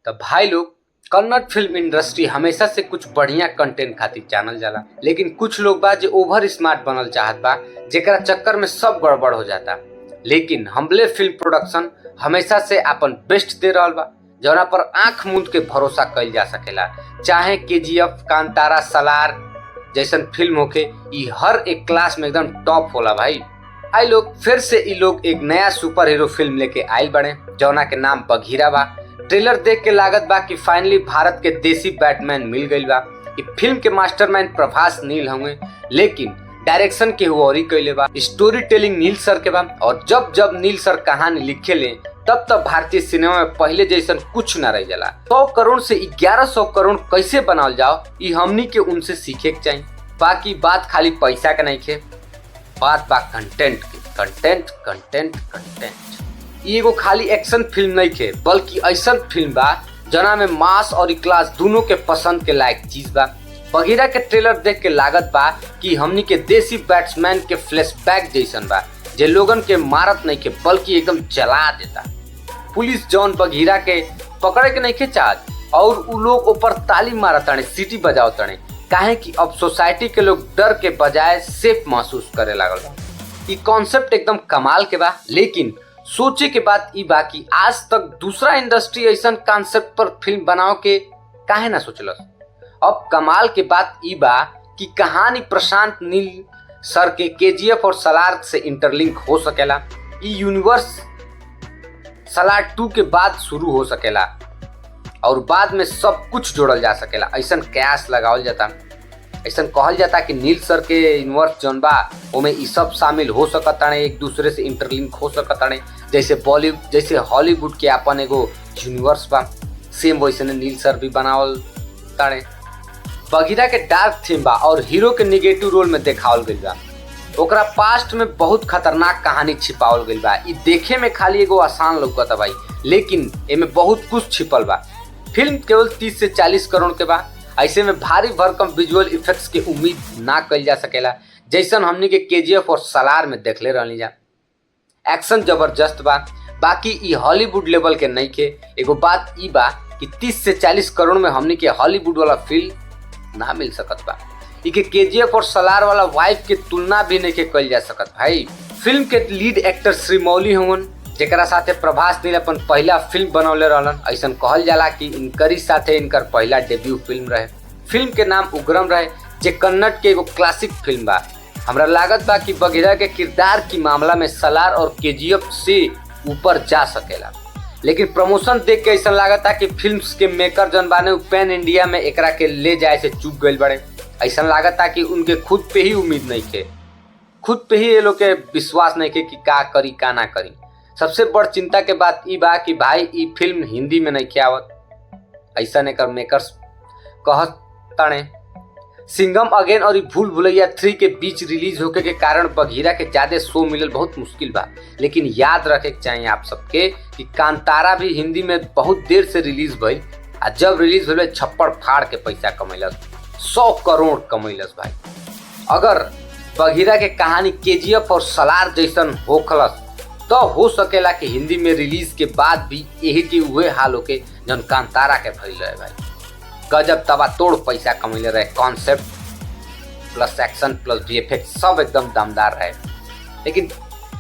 तो भाई लोग, कन्नड़ फिल्म इंडस्ट्री हमेशा से कुछ बढ़िया कंटेंट खातिर जानल जाला, लेकिन कुछ लोग बा जो ओवर स्मार्ट बनल चाहत बा, जेकरा चक्कर में सब गड़बड़ हो जाता। लेकिन हमले फिल्म प्रोडक्शन हमेशा से अपन बेस्ट दे रहल बा, जौना पर आंख मूंद के भरोसा कइल जा सकेला। चाहे केजीएफ, कांतारा, सलार जैसन फिल्म होके, ई हर एक क्लास में एकदम टॉप होला भाई। आई लोग फिर से ई लोग एक नया सुपर हीरो फिल्म लेके आइल बने, जौना के नाम बघीरा बा। ट्रेलर देख के लागत बा कि फाइनली भारत के देसी बैटमैन मिल गइल बा। ई फिल्म के मास्टरमाइंड प्रभास नील होंगे, लेकिन डायरेक्शन के हुआ कैले बा, स्टोरी टेलिंग नील सर के बा। और जब जब नील सर कहानी लिखे ले, तब तब भारतीय सिनेमा में पहले जैसन कुछ न रह जाला। 100 करोड़ से 1100 करोड़ कैसे बनावल जाओ, ई हमनी के उनसे सीखे के चाहिए। बाकी बात खाली पैसा के नहीं खे, बात बा कंटेंट के। Content content content. ई एगो खाली एक्शन फिल्म नहीं खे, बल्कि ऐसा फिल्म बा जना में मास और क्लास दोनों के पसंद के लायक चीज बा। बघीरा के ट्रेलर देख के लागत बा कि हमनी के देसी बैट्समैन के फ्लैशबैक जैसन बा, जे लोगन के मारत नहीं के बल्कि एकदम जला देता। पुलिस जौन बघीरा के पकड़े के नहीं के चाहत, और उ लोग ऊपर ताली मारत ताने, सीटी बजाओ ताने, काहे कि अब सोसाइटी के लोग डर के बजाय सेफ महसूस करे लागल बा। ई कॉन्सेप्ट एकदम कमाल के बा, लेकिन सोचे के बात ई बा कि आज तक दूसरा इंडस्ट्री ऐसा कॉन्सेप्ट पर फिल्म बनाओ के काहे ना सोचलस। अब कमाल के बात ई बा कि कहानी प्रशांत नील सर के केजीएफ और सलार से इंटरलिंक हो सकेला। ई यूनिवर्स सलार 2 के बाद शुरू हो सकेला और बाद में सब कुछ जोड़ल जा सकेला। ऐसा कयास लगावल जाता, ऐसा कहल जाता कि नील सर के यूनिवर्स जौन बा ओमे ई सब शामिल हो सकताने, एक दूसरे से इंटरलिंक हो सकताने। जैसे बॉलीवुड, जैसे हॉलीवुड के अपन एगो यूनिवर्स बा, सेम वैसे नील सर भी बनावल ताने। बघीरा के डार्क थीम बा और हीरो के निगेटिव रोल में देखावल गइल बा। ओकरा पास्ट में बहुत खतरनाक कहानी छिपावल गइल बा। ई देखे में खाली एगो आसान लौकता भाई, लेकिन एमे बहुत कुछ छिपल बा। फिल्म केवल 30 से 40 करोड़ के बा। ऐसे में भारी भरकम विजुअल इफेक्ट्स के उम्मीद ना कइल जा सकेला, जैसन हमनी के केजीएफ और सलार में देखले रहनी जा। एक्शन जबरदस्त बा, बाकी ई हॉलीवुड लेवल के नहीं के। एगो बात ई बा कि 30 से 40 करोड़ में हमनी के हॉलीवुड वाला फिल्म ना मिल सकत बा। ई के केजीएफ और सलार वाला वाइब के तुलना भी नहीं के कइल जा सकत भाई। फिल्म के लीड एक्टर श्रीमौली होवन, जेकरा साथे प्रभास नील अपन पहला फिल्म बनौले रहलन। ऐसा कहल जाला कि इनकरी साथे इनकर पहला डेब्यू फिल्म रहे। फिल्म के नाम उग्रम रहे, जे कन्नड़ के एगो क्लासिक फिल्म बा। हमरा लागत बा कि बघीरा के किरदार की मामला में सलार और केजीएफ से ऊपर जा सकेला। लेकिन प्रमोशन देख के ऐसा लागता कि फिल्म के मेकर जन बाने पैन इंडिया में एकरा के ले जाए से चूक गइल बड़े। ऐसा लागता कि उनके खुद पे ही उम्मीद नहीं थे, खुद पे ही ये लोग के विश्वास नहीं थे कि का करी का ना करी। सबसे बड़ चिंता के बात ई बा कि भाई ई फिल्म हिंदी में नहीं आवत। ऐसा एकर मेकर्स कहत ताने। सिंघम अगेन और भूल भुलैया 3 के बीच रिलीज होके के कारण बघीरा के ज्यादा शो मिलल बहुत मुश्किल बा। लेकिन याद रखे के चाहिए आप सबके कि कांतारा भी हिंदी में बहुत देर से रिलीज भइल, आ जब रिलीज भइल छप्पड़ फाड़ के पैसा कमैलस, 100 करोड़ कमैलस भाई। अगर बघीरा के कहानी केजीएफ और सलार जैसन होखलस, तो हो सकेला कि हिंदी में रिलीज के बाद भी यही के हुए हाल होके जन कांतारा के भइल रहे भाई। गजब तबा तोड़ पैसा कमैले रहे। Concept plus action plus VFX सब एकदम दमदार रहे।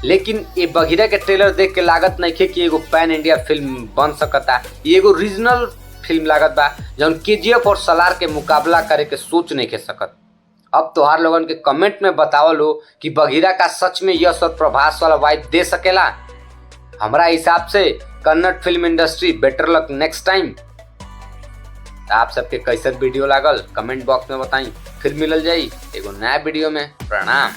लेकिन ये बघीरा के ट्रेलर देख के लागत नहीं खे कि एगो पैन इंडिया फिल्म बन सकता। ये एगो रीजनल फिल्म लागत बा, जौन केजीएफ और सलार के मुकाबला करे के सोच नहीं के सकत। अब तोहार लोगन के कमेंट में बताओ लो कि बघीरा का सच में यश और प्रभास वाला वाइब दे सकेला। हमारा हिसाब से Kannada film industry better luck next time. आप सबके कैसन वीडियो लागल कमेंट बॉक्स में बताई। फिर मिलल जाई एगो नया वीडियो में। प्रणाम।